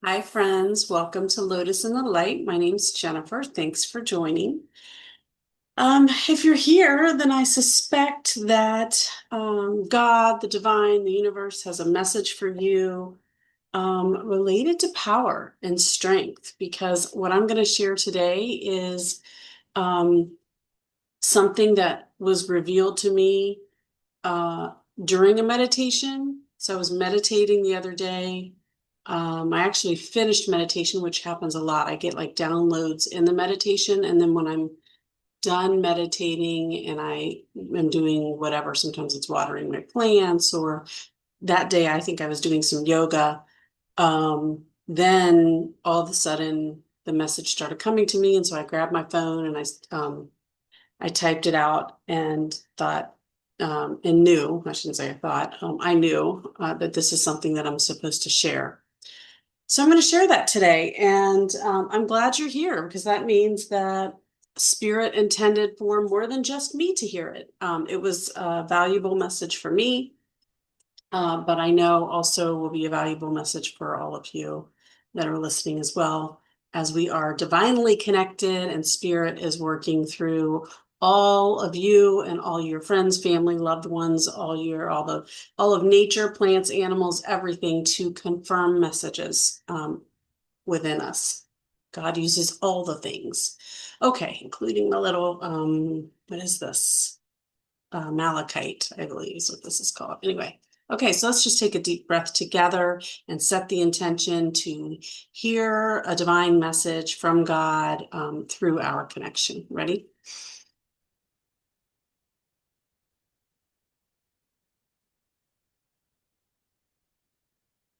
Hi, friends. Welcome to Lotus in the Light. My name's Jennifer. Thanks for joining. If you're here, then I suspect that God, the divine, the universe has a message for you related to power and strength, because what I'm going to share today is um, something that was revealed to me uh, during a meditation. So I was meditating the other day. I actually finished meditation, which happens a lot. I get like downloads in the meditation, and then when I'm done meditating and I am doing whatever, sometimes it's watering my plants, or that day I think I was doing some yoga. Then all of a sudden the message started coming to me, and so I grabbed my phone and I typed it out and thought, and knew, I shouldn't say I thought, I knew that this is something that I'm supposed to share. So I'm going to share that today. And I'm glad you're here, because that means that Spirit intended for more than just me to hear it. It was a valuable message for me, but I know also will be a valuable message for all of you that are listening as well, as we are divinely connected and Spirit is working through all of you and all your friends, family, loved ones, all of nature, plants, animals, everything to confirm messages within us. God uses all the things. Okay, including the little what is this? Malachite, I believe is what this is called. Anyway, okay, so let's just take a deep breath together and set the intention to hear a divine message from God through our connection. Ready?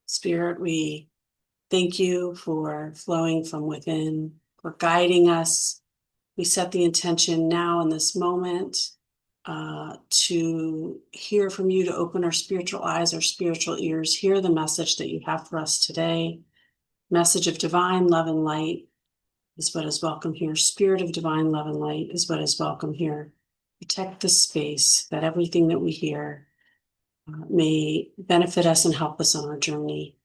Spirit, we thank you for flowing from within, for guiding us. We set the intention now in this moment to hear from you, to open our spiritual eyes, our spiritual ears, hear the message that you have for us today. Message of divine love and light is what is welcome here. Spirit of divine love and light is what is welcome here. Protect the space, that everything that we hear may benefit us and help us on our journey.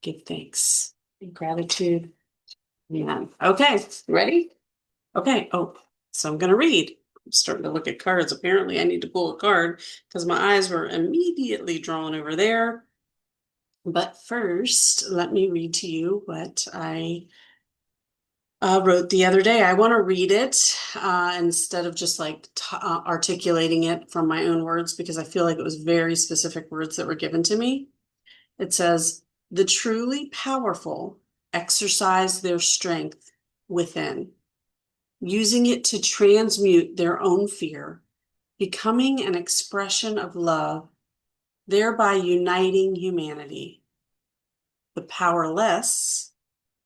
Give thanks and gratitude. Yeah. Okay, ready? Okay. Oh, so I'm going to read. I'm starting to look at cards. Apparently, I need to pull a card because my eyes were immediately drawn over there. But first, let me read to you what I wrote the other day. I want to read it instead of just like articulating it from my own words, because I feel like it was very specific words that were given to me. It says, the truly powerful exercise their strength within, using it to transmute their own fear, becoming an expression of love, thereby uniting humanity. The powerless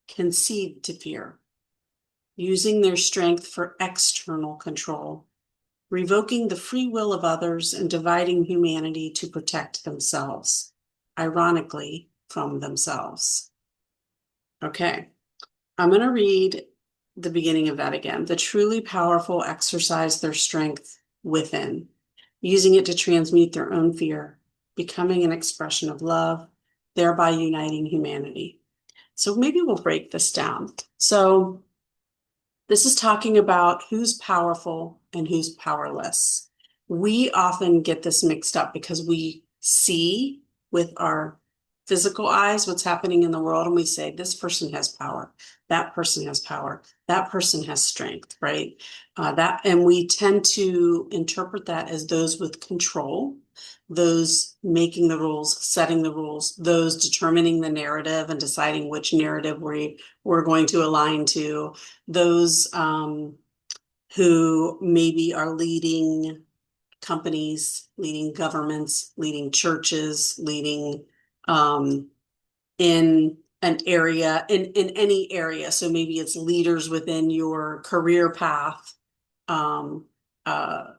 concede to fear, using their strength for external control, revoking the free will of others and dividing humanity to protect themselves, ironically, from themselves. Okay, I'm going to read the beginning of that again. The truly powerful exercise their strength within, using it to transmute their own fear, becoming an expression of love, thereby uniting humanity. So maybe we'll break this down. So this is talking about who's powerful and who's powerless. We often get this mixed up because we see with our physical eyes what's happening in the world, and we say, this person has power, that person has power, that person has strength, right? And we tend to interpret that as those with control, those making the rules, setting the rules, those determining the narrative and deciding which narrative we're going to align to, those who maybe are leading companies, leading governments, leading churches, leading in an area, in any area. So maybe it's leaders within your career path,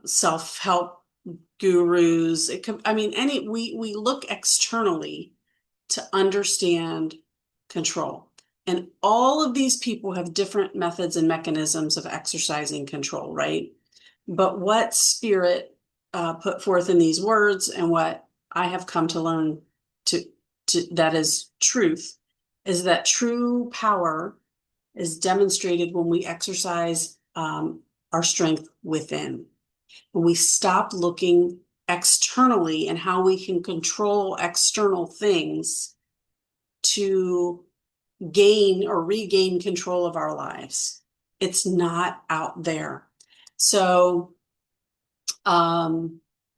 self-help gurus. It could, I mean, we look externally to understand control. And all of these people have different methods and mechanisms of exercising control, right? But what Spirit put forth in these words, and what I have come to learn to that is truth, is that true power is demonstrated when we exercise our strength within. When we stop looking externally and how we can control external things to gain or regain control of our lives. It's not out there. So,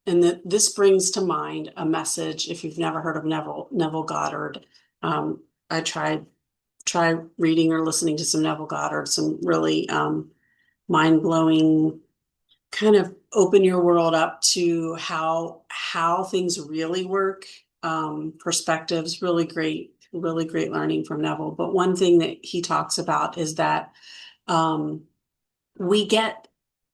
this brings to mind a message. If you've never heard of Neville Goddard, I try reading or listening to some Neville Goddard, some really mind-blowing, kind of open your world up to how things really work. Perspectives, really great learning from Neville. But one thing that he talks about is that we get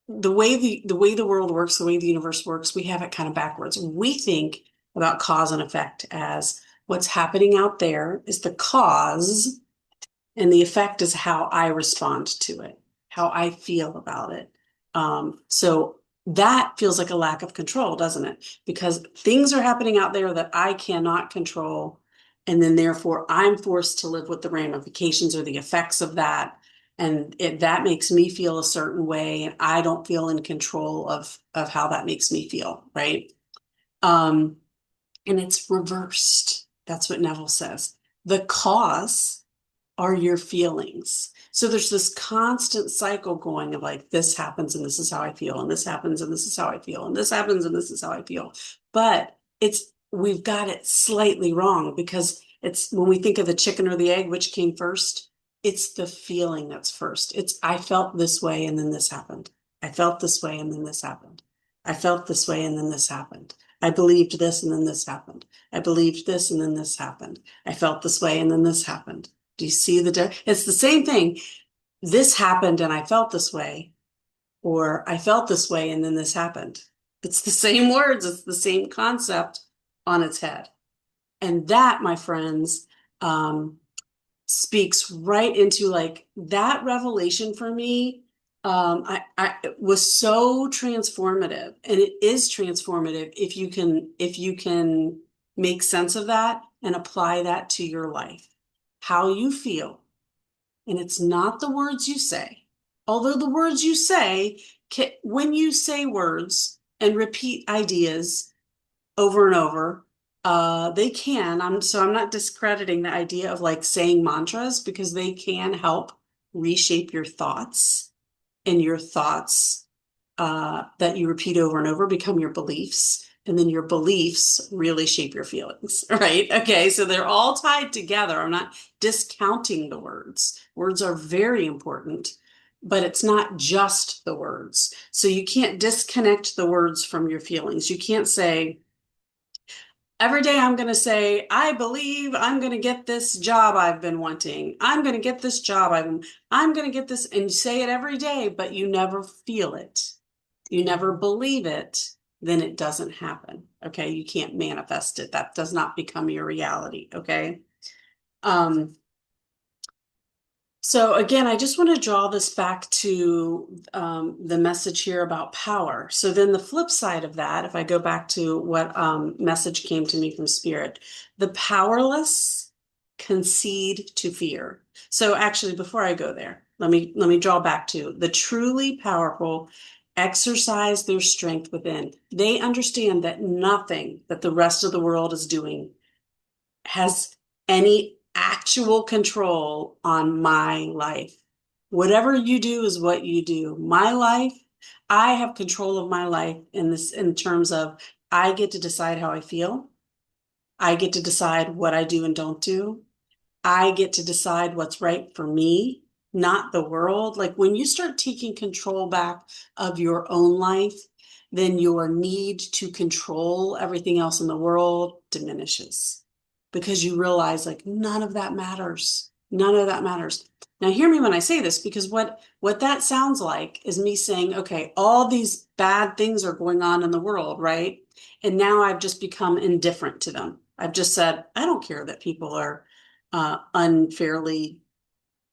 the way the world works, the way the universe works, we have it kind of backwards. We think about cause and effect as what's happening out there is the cause, and the effect is how I respond to it, how I feel about it. So that feels like a lack of control, doesn't it? Because things are happening out there that I cannot control. And then therefore I'm forced to live with the ramifications or the effects of that. And that makes me feel a certain way. And I don't feel in control of how that makes me feel, right? And it's reversed. That's what Neville says. The cause are your feelings. So there's this constant cycle going of like, this happens and this is how I feel, and this happens and this is how I feel, and this happens and this is how I feel. But we've got it slightly wrong, because it's when we think of the chicken or the egg, which came first, it's the feeling that's first. It's I felt this way and then this happened. I felt this way and then this happened. I felt this way and then this happened. I believed this and then this happened. I believed this and then this happened. I felt this way and then this happened. Do you see the difference? It's the same thing. This happened and I felt this way, or I felt this way and then this happened. It's the same words. It's the same concept on its head. And that, my friends, speaks right into like that revelation for me. It was so transformative, and it is transformative if you can make sense of that and apply that to your life, how you feel. And it's not the words you say, although the words you say when you say words and repeat ideas over and over, they can. I'm not discrediting the idea of like saying mantras, because they can help reshape your thoughts, and your thoughts that you repeat over and over become your beliefs. And then your beliefs really shape your feelings, right? Okay, so they're all tied together. I'm not discounting the words. Words are very important, but it's not just the words. So you can't disconnect the words from your feelings. You can't say, every day I'm going to say, I believe I'm going to get this job I've been wanting. I'm going to get this job. I'm going to get this, and you say it every day, but you never feel it. You never believe it, then it doesn't happen. Okay. You can't manifest it. That does not become your reality. Okay. So again, I just want to draw this back to the message here about power. So then the flip side of that, if I go back to what message came to me from Spirit, the powerless concede to fear. So actually, before I go there, let me draw back to the truly powerful exercise their strength within. They understand that nothing that the rest of the world is doing has any actual control on my life. Whatever you do is what you do. My life, I have control of my life in terms of I get to decide how I feel. I get to decide what I do and don't do. I get to decide what's right for me, not the world. Like when you start taking control back of your own life, then your need to control everything else in the world diminishes, because you realize like none of that matters. None of that matters. Now hear me when I say this, because what that sounds like is me saying, okay, all these bad things are going on in the world, right? And now I've just become indifferent to them. I've just said, I don't care that people are unfairly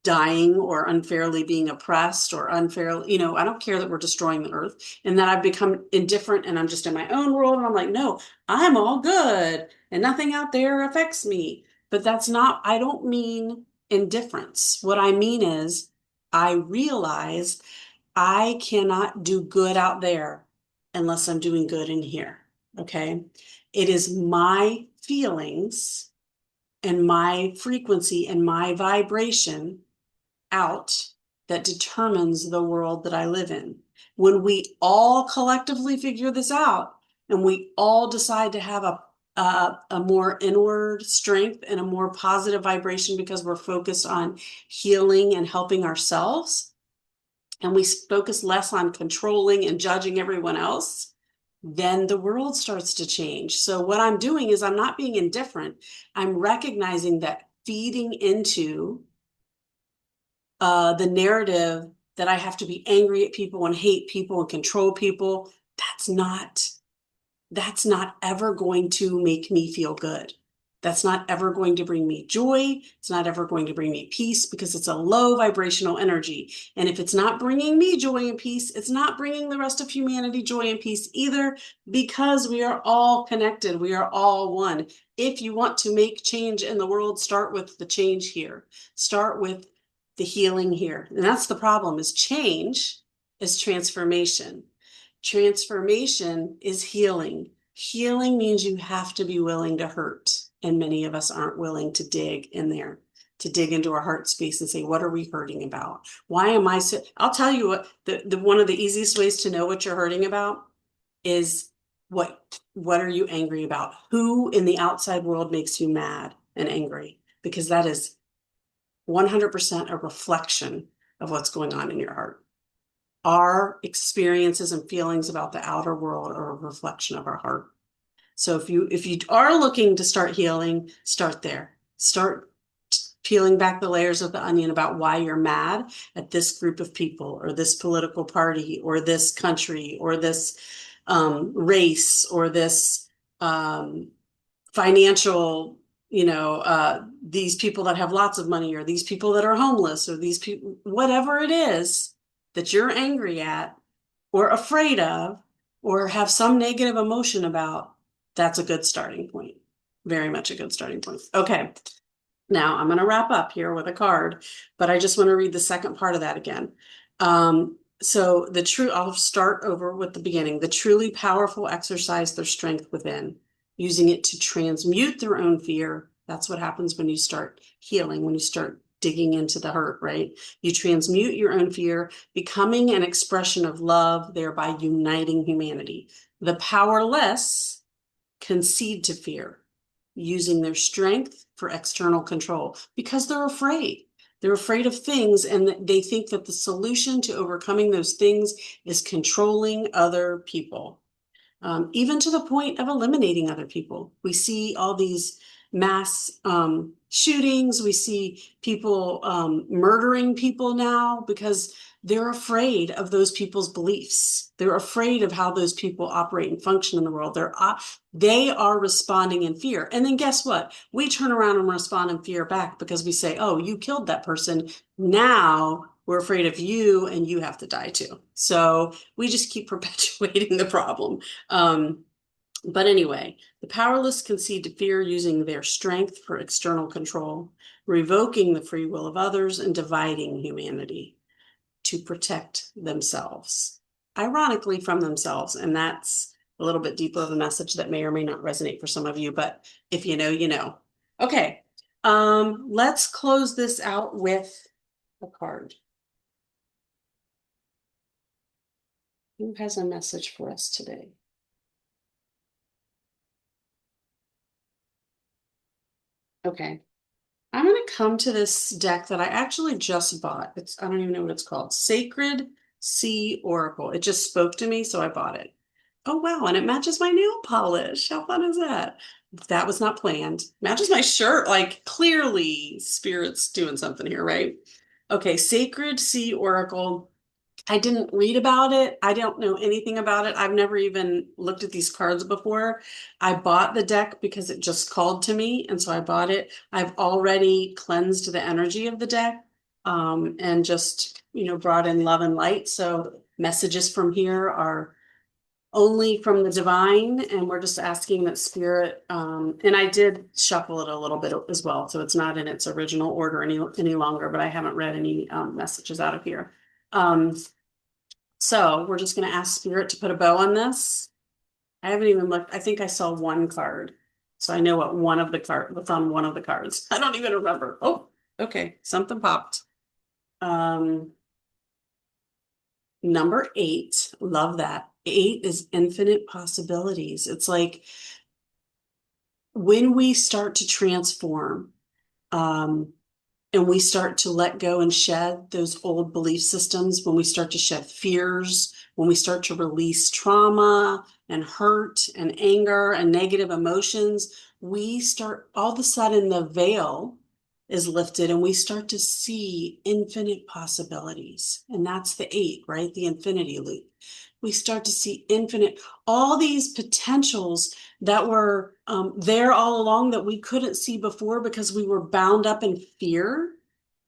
dying or unfairly being oppressed or unfairly, I don't care that we're destroying the earth, and that I've become indifferent and I'm just in my own world. And I'm like, no, I'm all good and nothing out there affects me. But that's not, I don't mean indifference. What I mean is I realize I cannot do good out there unless I'm doing good in here. Okay. It is my feelings and my frequency and my vibration out that determines the world that I live in. When we all collectively figure this out and we all decide to have a more inward strength and a more positive vibration because we're focused on healing and helping ourselves, and we focus less on controlling and judging everyone else, then the world starts to change. So what I'm doing is I'm not being indifferent. I'm recognizing that feeding into the narrative that I have to be angry at people and hate people and control people, that's not ever going to make me feel good. That's not ever going to bring me joy. It's not ever going to bring me peace because it's a low vibrational energy. And if it's not bringing me joy and peace, it's not bringing the rest of humanity joy and peace either, because we are all connected. We are all one. If you want to make change in the world, start with the change here. Start with the healing here. And that's the problem, is change is transformation. Transformation is healing. Healing means you have to be willing to hurt. And many of us aren't willing to dig in there, to dig into our heart space and say, what are we hurting about? Why am I so? I'll tell you what, the one of the easiest ways to know what you're hurting about is what are you angry about? Who in the outside world makes you mad and angry? Because that is 100% a reflection of what's going on in your heart. Our experiences and feelings about the outer world are a reflection of our heart. So if you are looking to start healing, start there. Start peeling back the layers of the onion about why you're mad at this group of people or this political party or this country or this race or this financial, these people that have lots of money or these people that are homeless or these people, whatever it is that you're angry at or afraid of or have some negative emotion about, that's a good starting point. Very much a good starting point. Okay. Now I'm going to wrap up here with a card, but I just want to read the second part of that again. So I'll start over with the beginning. The truly powerful exercise their strength within, using it to transmute their own fear. That's what happens when you start healing, when you start digging into the hurt, right? You transmute your own fear, becoming an expression of love, thereby uniting humanity. The powerless concede to fear, using their strength for external control because they're afraid. They're afraid of things, and they think that the solution to overcoming those things is controlling other people, even to the point of eliminating other people. We see all these mass shootings. We see people murdering people now because they're afraid of those people's beliefs. They're afraid of how those people operate and function in the world. They are responding in fear. And then guess what? We turn around and respond in fear back because we say, oh, you killed that person. Now we're afraid of you and you have to die too. So we just keep perpetuating the problem. But anyway, the powerless concede to fear, using their strength for external control, revoking the free will of others, and dividing humanity to protect themselves, ironically from themselves. And that's a little bit deeper of a message that may or may not resonate for some of you, but if you know, you know. Okay, let's close this out with a card. Who has a message for us today? Okay. I'm going to come to this deck that I actually just bought. I don't even know what it's called. Sacred Sea Oracle. It just spoke to me, so I bought it. Oh, wow. And it matches my nail polish. How fun is that? That was not planned. Matches my shirt. Like, clearly, Spirit's doing something here, right? Okay. Sacred Sea Oracle. I didn't read about it. I don't know anything about it. I've never even looked at these cards before. I bought the deck because it just called to me, and so I bought it. I've already cleansed the energy of the deck, and just, brought in love and light. So messages from here are only from the divine, and we're just asking that spirit, and I did shuffle it a little bit as well, so it's not in its original order any longer, but I haven't read any messages out of here. So we're just going to ask spirit to put a bow on this. I haven't even looked. I think I saw one card, so I know what one of the what's on one of the cards. I don't even remember. Oh, okay, something popped. Number 8, love that. 8 is infinite possibilities. It's like when we start to transform, um, and we start to let go and shed those old belief systems, when we start to shed fears, when we start to release trauma and hurt and anger and negative emotions, we start, all of a sudden the veil is lifted and we start to see infinite possibilities. And that's the 8, right? The infinity loop. We start to see infinite, all these potentials that were there all along that we couldn't see before because we were bound up in fear.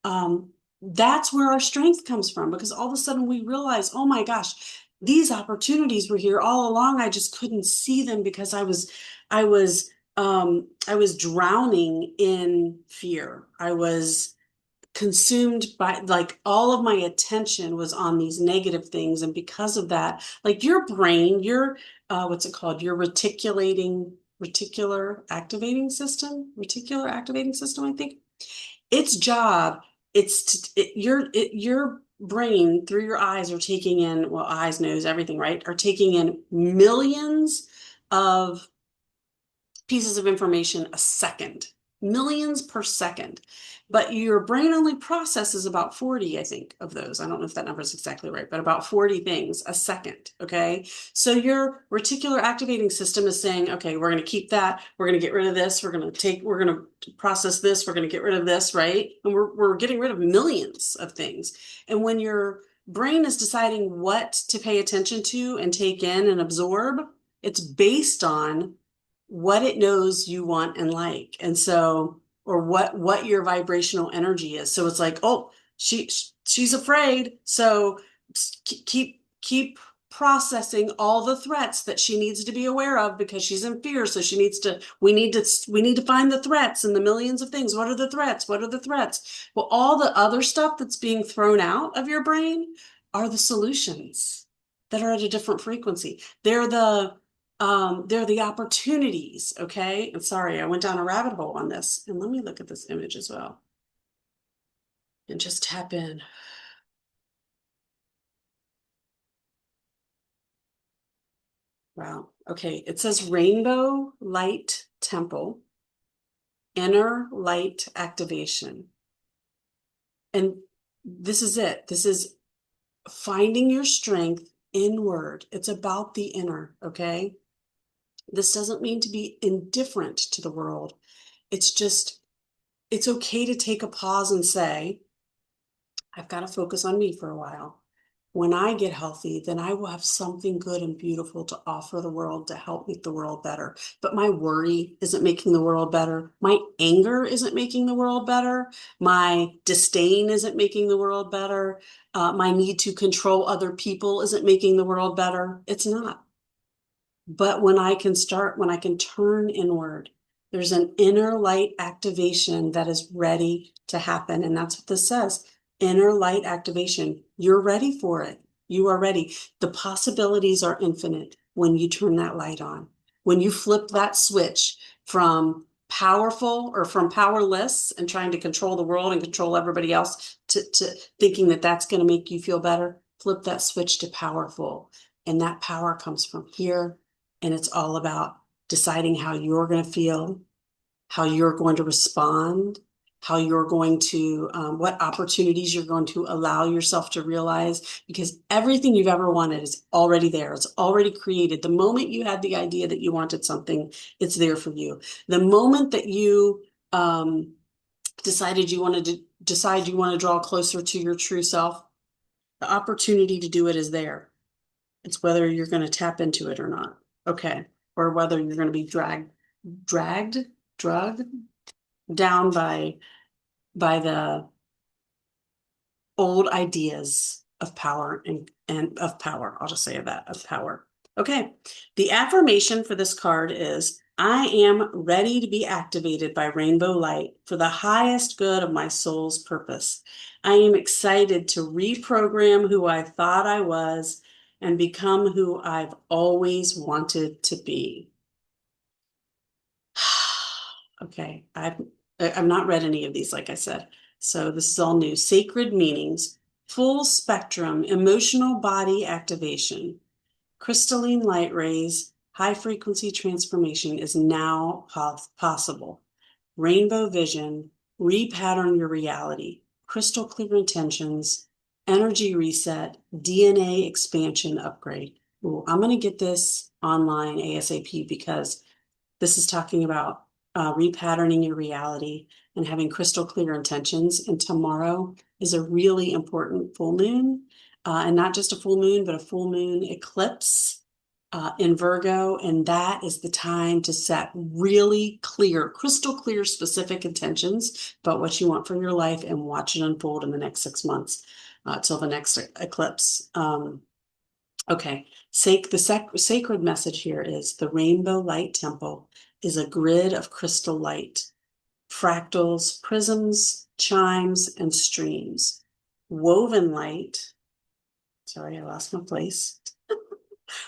That's where our strength comes from, because all of a sudden we realize, oh my gosh, these opportunities were here all along. I just couldn't see them because I was drowning in fear. I was consumed by, like, all of my attention was on these negative things, and because of that, like, your brain, your what's it called, your reticular activating system, I think, its job, your brain through your eyes are taking in, well, eyes, nose, everything, right, are taking in millions of pieces of information a second, millions per second. But your brain only processes about 40, I think, of those. I don't know if that number is exactly right, but about 40 things a second. Okay. So your reticular activating system is saying, okay, we're going to keep that. We're going to get rid of this. We're going to process this. We're going to get rid of this. Right. And we're getting rid of millions of things. And when your brain is deciding what to pay attention to and take in and absorb, it's based on what it knows you want and like. And so, or what your vibrational energy is. So it's like, oh, she's afraid. So keep processing all the threats that she needs to be aware of because she's in fear. So we need to find the threats and the millions of things. What are the threats? What are the threats? Well, all the other stuff that's being thrown out of your brain are the solutions that are at a different frequency. They're the opportunities, okay? And sorry, I went down a rabbit hole on this. And let me look at this image as well and just tap in. Wow. Okay, it says Rainbow Light Temple, Inner Light Activation. And this is it. This is finding your strength inward. It's about the inner, okay? This doesn't mean to be indifferent to the world. It's just, it's okay to take a pause and say, I've got to focus on me for a while. When I get healthy, then I will have something good and beautiful to offer the world to help make the world better. But my worry isn't making the world better. My anger isn't making the world better. My disdain isn't making the world better. My need to control other people isn't making the world better. It's not. But when I can turn inward, there's an inner light activation that is ready to happen. And that's what this says. Inner light activation. You're ready for it. You are ready. The possibilities are infinite when you turn that light on. When you flip that switch from powerful or from powerless and trying to control the world and control everybody else to thinking that that's going to make you feel better, flip that switch to powerful. And that power comes from here. And it's all about deciding how you're going to feel, how you're going to respond, how you're going to, what opportunities you're going to allow yourself to realize, because everything you've ever wanted is already there. It's already created. The moment you had the idea that you wanted something, it's there for you. The moment that you decided you want to draw closer to your true self, the opportunity to do it is there. It's whether you're going to tap into it or not. Okay. Or whether you're going to be drugged down by the old ideas of power and of power. I'll just say that, of power. Okay, the affirmation for this card is, I am ready to be activated by rainbow light for the highest good of my soul's purpose. I am excited to reprogram who I thought I was and become who I've always wanted to be. Okay, I've not read any of these, like I said. So this is all new. Sacred meanings, full spectrum, emotional body activation, crystalline light rays, high frequency transformation is now possible. Rainbow vision, repattern your reality, crystal clear intentions, energy reset, DNA expansion upgrade. Ooh, I'm going to get this online ASAP because this is talking about repatterning your reality and having crystal clear intentions. And tomorrow is a really important full moon, and not just a full moon, but a full moon eclipse in Virgo. And that is the time to set really clear, crystal clear, specific intentions about what you want from your life and watch it unfold in the next 6 months till the next eclipse. Okay, the sacred message here is the rainbow light temple is a grid of crystal light, fractals, prisms, chimes, and streams. Woven light, sorry, I lost my place.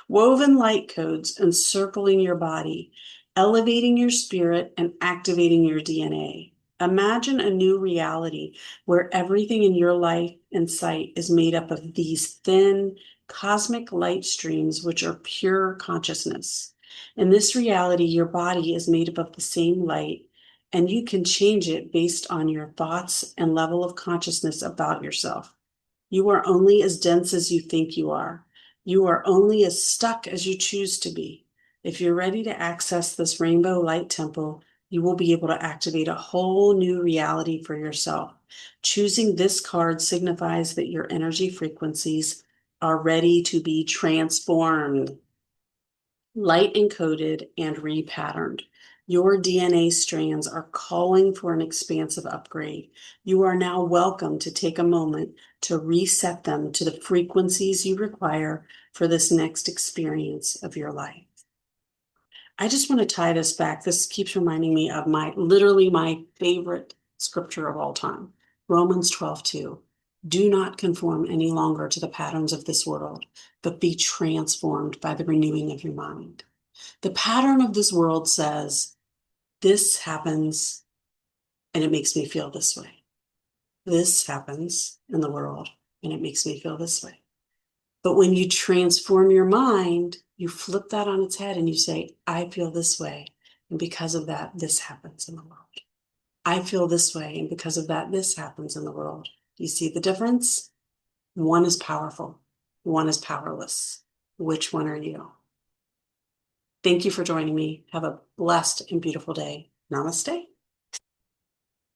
Woven light codes encircling your body, elevating your spirit and activating your DNA. Imagine a new reality where everything in your life and sight is made up of these thin cosmic light streams, which are pure consciousness. In this reality, your body is made up of the same light, and you can change it based on your thoughts and level of consciousness about yourself. You are only as dense as you think you are. You are only as stuck as you choose to be. If you're ready to access this rainbow light temple, you will be able to activate a whole new reality for yourself. Choosing this card signifies that your energy frequencies are ready to be transformed, light encoded, and repatterned. Your DNA strands are calling for an expansive upgrade. You are now welcome to take a moment to reset them to the frequencies you require for this next experience of your life. I just want to tie this back. This keeps reminding me of literally my favorite scripture of all time, Romans 12:2. Do not conform any longer to the patterns of this world, but be transformed by the renewing of your mind. The pattern of this world says, this happens and it makes me feel this way. This happens in the world and it makes me feel this way. But when you transform your mind, you flip that on its head and you say, I feel this way. And because of that, this happens in the world. I feel this way. And because of that, this happens in the world. Do you see the difference? One is powerful. One is powerless. Which one are you? Thank you for joining me. Have a blessed and beautiful day. Namaste.